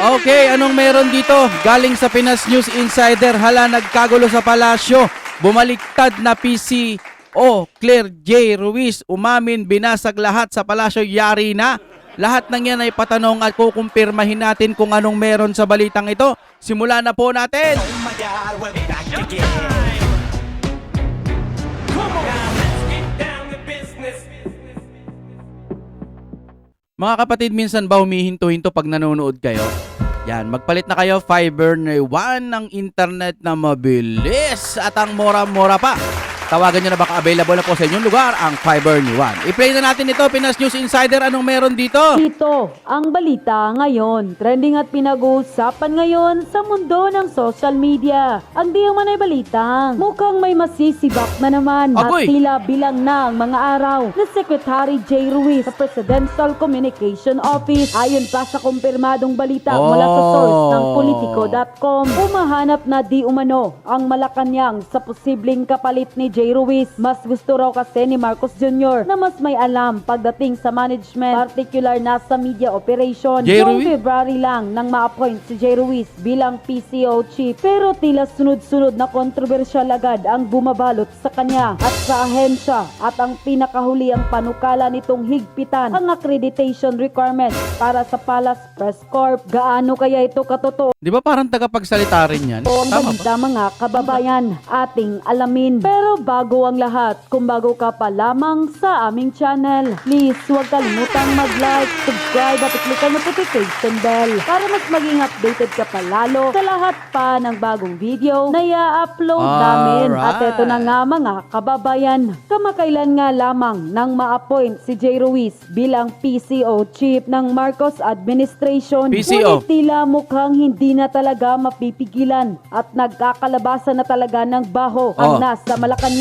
Okay, anong meron dito? Galing sa Pinas News Insider, hala nagkagulo sa palasyo. Bumaliktad na PCO, Claire J. Ruiz, umamin, binasag lahat sa palasyo, yari na. Lahat ng yan ay patanong at kukumpirmahin natin kung anong meron sa balitang ito. Simula na po natin! Mga kapatid, minsan ba humihinto-hinto pag nanonood kayo? Yan, magpalit na kayo Fiber ni One ng internet na mabilis at ang mura-mura pa. Tawagan nyo na baka available na po sa inyong lugar ang Fiber ni One. I-play na natin ito, Pinas News Insider. Anong meron dito? Dito, ang balita ngayon. Trending at pinag-uusapan ngayon sa mundo ng social media. Ang di man ay balitang mukhang may masisibak na naman Agoy! at tila bilang na ang mga araw na Secretary J. Ruiz sa Presidential Communication Office. Ayon pa sa kumpirmadong balita mula sa source ng Politico.com, umahanap na di umano ang Malacanang sa posibleng kapalit ni J. Ruiz. Mas gusto raw kasi ni Marcos Jr. na mas may alam pagdating sa management, particular na sa media operation. J. Noong Ruiz? February lang nang ma-appoint si J. Ruiz bilang PCO chief, pero tila sunod-sunod na kontrobersyal agad ang bumabalot sa kanya at sa ahensya, at ang pinakahuli ang panukala nitong higpitan ang accreditation requirements para sa Palace Press Corp. Gaano kaya ito katotoo? Di ba parang tagapagsalita rin yan? Ang Tama ba? balita mga kababayan, ating alamin. Pero bago ang lahat, kung bago ka pa lamang sa aming channel, please huwag kalimutang mag-like, subscribe at i-click ang notification bell para mas maging updated ka pa lalo sa lahat pa ng bagong video na i-upload namin. At eto na nga mga kababayan, kamakailan nga lamang nang ma-appoint si J. Ruiz bilang PCO chief ng Marcos administration. PCO. Ngunit tila mukhang hindi na talaga mapipigilan at nagkakalabasan na talaga ng baho ang nasa Malacanang.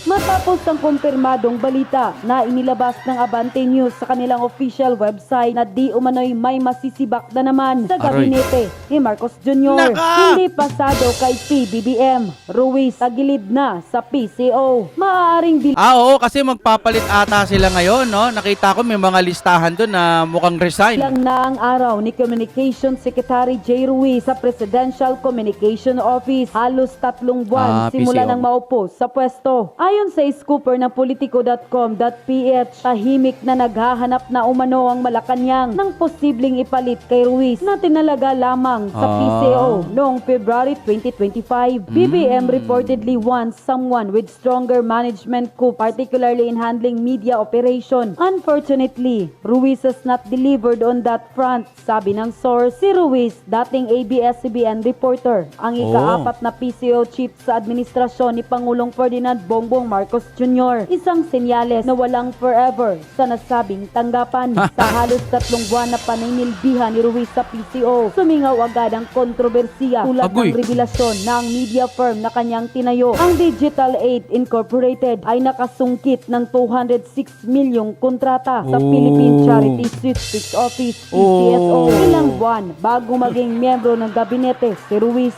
Matapos ang kumpirmadong balita na inilabas ng Abante News sa kanilang official website na di umano'y may masisibak na naman sa gabinete ni Marcos Jr. Hindi pasado kay PBBM, Ruiz tagilid na sa PCO. Maaaring Oo, kasi magpapalit ata sila ngayon, no? Nakita ko may mga listahan doon na mukhang resign. lang na ang araw ni Communication Secretary J. Ruiz sa Presidential Communication Office. Halos 3 buwan simula PCO. nang maupo sa pwesto. Ayon sa scooper ng Politico.com.ph, tahimik na naghahanap na umano ang Malacanang ng posibleng ipalit kay Ruiz na tinalaga lamang sa PCO noong February 2025. BBM reportedly wants someone with stronger management coup, particularly in handling media operation. Unfortunately, Ruiz has not delivered on that front. Sabi ng source, si Ruiz, dating ABS-CBN reporter, ang ika-4 na PCO chief sa administrasyon ni Pangulong Ferdinand Bongbong Marcos Jr. Isang senyales na walang forever sa nasabing tanggapan. Sa halos 3 buwan na paninilbihan ni Ruiz sa PCO, sumingaw agad ang kontrobersiya tulad ng revelasyon ng media firm na kanyang tinayo. Ang Digital 8 Incorporated ay nakasungkit ng 206 milyong kontrata sa Philippine Charity Statistics Office, PCSO. Ilang buwan bago maging miyembro ng gabinete si Ruiz,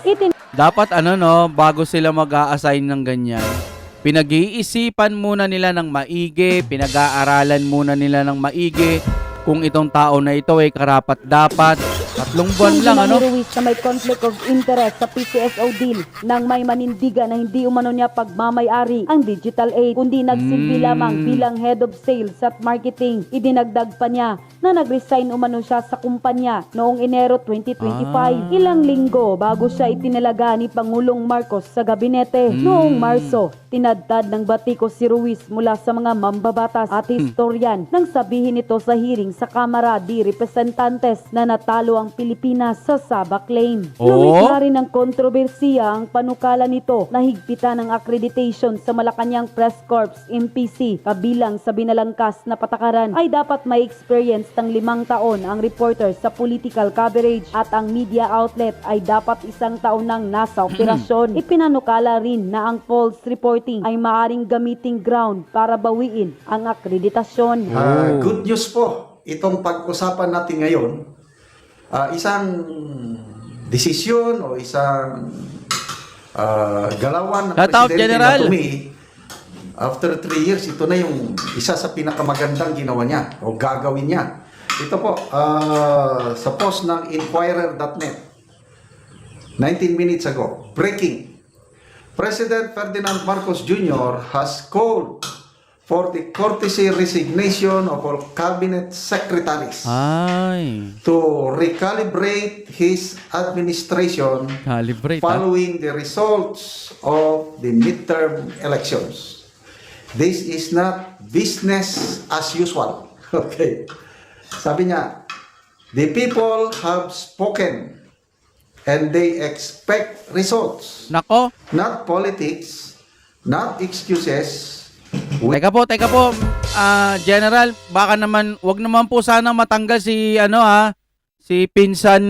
Dapat bago sila mag-a-assign ng ganyan, pinag-iisipan muna nila ng maigi, pinag-aaralan muna nila ng maigi kung itong tao na ito ay karapat-dapat. 3 buwan lang, ni Ruiz na may conflict of interest sa PCSO deal nang may manindigan na hindi umano niya pagmamay-ari ang Digital 8, kundi nagsilbi lamang bilang head of sales at marketing. Idinagdag pa niya na nag-resign umano siya sa kumpanya noong Enero 2025, ilang linggo bago siya itinalaga ni Pangulong Marcos sa gabinete. Noong Marso, tinadtad ng batiko si Ruiz mula sa mga mambabatas at historian nang sabihin ito sa hearing sa Kamara de Representantes na natalo ang Pilipinas sa Saba claim. Lumikha rin ng kontrobersiya ang panukala nito na higpitan ng accreditation sa Malacanang Press Corps MPC, kabilang sa binalangkas na patakaran ay dapat may experience ng 5 taon ang reporter sa political coverage at ang media outlet ay dapat 1 taon nang nasa operasyon. Ipinanukala rin na ang false reporting ay maaring gamiting ground para bawiin ang akreditasyon. Good news po, itong pag-usapan natin ngayon, isang desisyon o isang galawan ng Shoutout, Presidente General. na after 3 years, ito na yung isa sa pinakamagandang ginawa niya o gagawin niya. ito po, sa post ng Inquirer.net, 19 minutes ago, breaking. President Ferdinand Marcos Jr. has called for the courtesy resignation of all cabinet secretaries Ay, to recalibrate his administration calibrate ha? following the results of the midterm elections. This is not business as usual. Okay. Sabi niya, the people have spoken and they expect results, Nako, not politics, not excuses. teka po, General, baka naman, wag naman po sana matanggal si, si Pinsan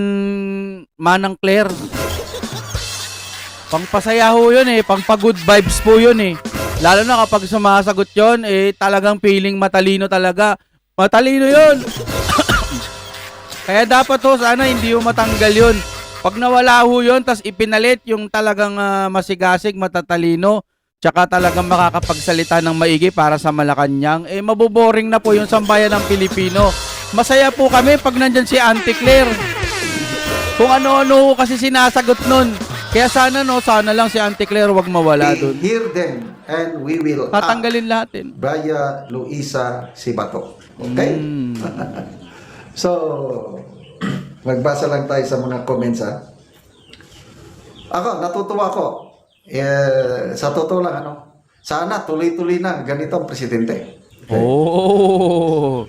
Manang Claire. Pangpasaya ho yun pangpa good vibes po yun Lalo na kapag sumasagot yun, talagang feeling matalino talaga. Matalino yun! Kaya dapat ho, sana hindi ho matanggal yun. Pag nawala ho yun, tas ipinalit yung talagang masigasig, matatalino, tsaka talagang makakapagsalita ng maigi para sa Malacanang, maboboring na po yung sambayan ng Pilipino. Masaya po kami pag nandyan si Auntie Claire. Kung ano-ano kasi sinasagot nun. Kaya sana lang si Auntie Claire wag mawala We dun. hear them and we will Tatanggalin lahat via Luisa Sibato. Okay? So, magbasa lang tayo sa mga comments ha. Ako, natutuwa ko. Sa totoo lang, sana tuloy-tuloy na ganito ang presidente. Okay? Oh.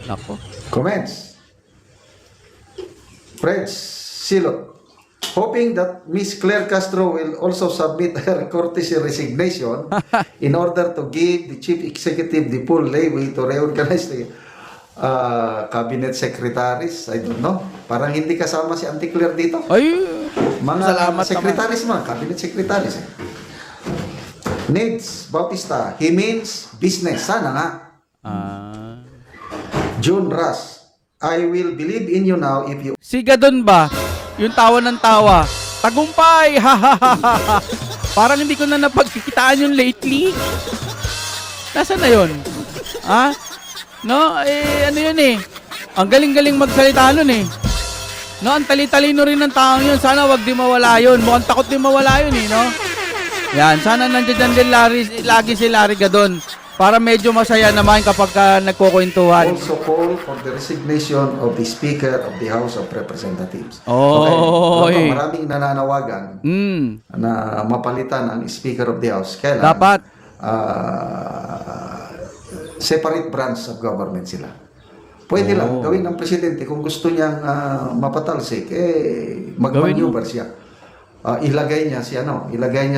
Nako. Comments. Fred Silot. Hoping that Miss Claire Castro will also submit her courtesy resignation in order to give the chief executive the full leeway to reorganize the cabinet secretaries. I don't know. Parang hindi kasama si Auntie Claire dito. Ay, Mga salamat secretaries mga, cabinet secretaries. Needs Bautista, he means business. Sana nga. June Ras, I will believe in you now if you... Siga doon ba? Yung tawa ng tawa. Tagumpay! Parang hindi ko na napagkikitaan yun lately. Nasaan na yun? Ha? No? Ano yun Ang galing-galing magsalita nun No, ang tali-talino rin ng taong yun. Sana wag di mawala yun. Mukhang takot di mawala yun no? Yan, sana nandiyan din lagi si Larry Gadon. Para medyo masaya naman kapag nagkukwentuhan. Also call for the resignation of the Speaker of the House of Representatives. Oh, Okay. Maraming nananawagan na mapalitan ang Speaker of the House. Kailan? Dapat. Separate branch of government sila. Pwede lang gawin ng presidente kung gusto niyang mapatalsik, mag-maneuver siya. Ilagay niya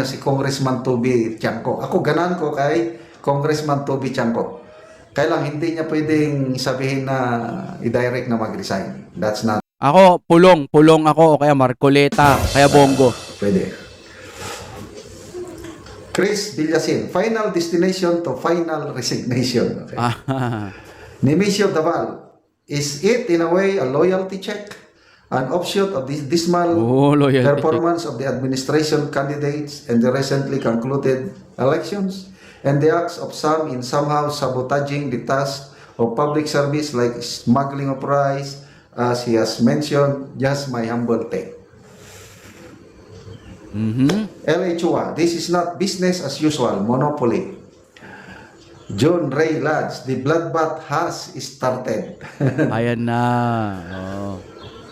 si Congressman Toby Tiangco. Ako ganan ko kay Congressman Toby Tiangco. Kaya lang hindi niya pwedeng sabihin na i-direct na mag-resign. That's not. Ako, pulong ako, o kaya Marcoleta, o kaya Bongo. Pwede. Chris Villasin, final destination to final resignation. Okay. Nemesio Daval, is it in a way a loyalty check? An offshoot of this dismal loyalty performance of the administration candidates and the recently concluded elections, and the acts of some in somehow sabotaging the task of public service like smuggling of rice, as he has mentioned, just my humble take. L.A. Chua, this is not business as usual, monopoly. John Ray Lads, the bloodbath has started. Ayan na.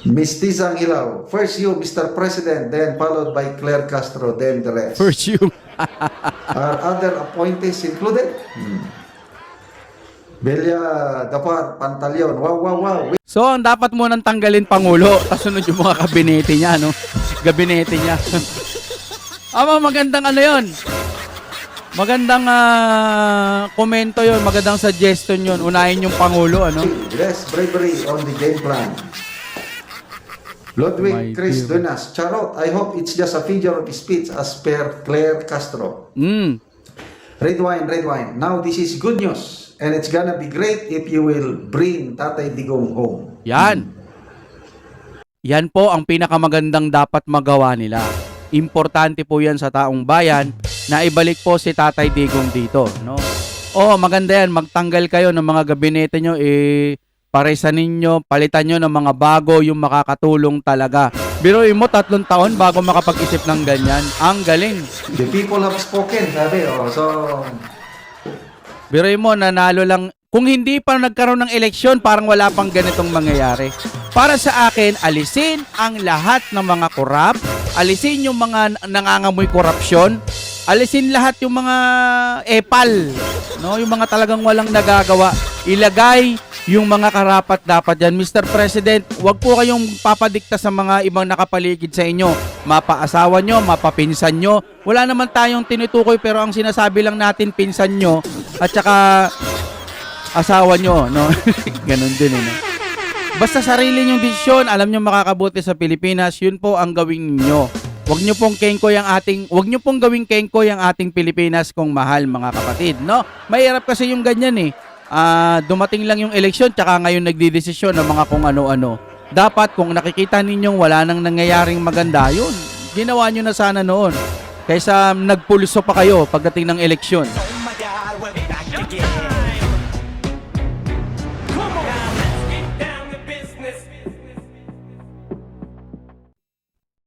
Miss Tizang Hilaw, first you, Mr. President, then followed by Claire Castro, then the rest. First you. Are other appointees included? Belia Dapar, Pantaleon, wow. So, ang dapat mo nang tanggalin Pangulo, tapos sunod yung mga kabinete niya, Gabinete niya. Magandang yun. Magandang komento yun, magandang suggestion yun. Unahin yung Pangulo, Less bravery on the game plan. Ludwig Chris Dunas, Charot, I hope it's just a figure of speech as per Claire Castro. Red wine. Now this is good news. And it's gonna be great if you will bring Tatay Digong home. Yan. Yan po ang pinakamagandang dapat magawa nila. Importante po yan sa taong bayan na ibalik po si Tatay Digong dito, maganda yan. Magtanggal kayo ng mga gabinete nyo, Paresan ninyo, palitan nyo ng mga bago yung makakatulong talaga. Biruin mo, 3 taon bago makapag-isip ng ganyan. Ang galing. The people have spoken, sabi. Oh, so, Biruin mo, nanalo lang. Kung hindi pa nagkaroon ng eleksyon, parang wala pang ganitong mangyayari. Para sa akin, alisin ang lahat ng mga korap, alisin yung mga nangangamoy korupsyon, alisin lahat yung mga epal, no? Yung mga talagang walang nagagawa. Ilagay yung mga karapat dapat yan. Mr. President, wag po kayong papadikta sa mga ibang nakapaligid sa inyo. Mapaasawa nyo, mapapinsan nyo. Wala naman tayong tinutukoy pero ang sinasabi lang natin pinsan nyo at saka asawa nyo, no? Ganun din, no? Basta sarili nyong desisyon, alam nyo makakabuti sa Pilipinas, yun po ang gawin niyo. Wag nyo pong gawing kengkoy ang ating Pilipinas kung mahal, mga kapatid, no? Mahirap kasi yung ganyan eh. Dumating lang yung eleksyon tsaka ngayon nagdidesisyon ng mga kung ano-ano. Dapat kung nakikita ninyong wala nang nangyayaring maganda, yun, ginawa nyo na sana noon. Kaysa nagpulso pa kayo pagdating ng eleksyon. Oh my God, we'll be back again.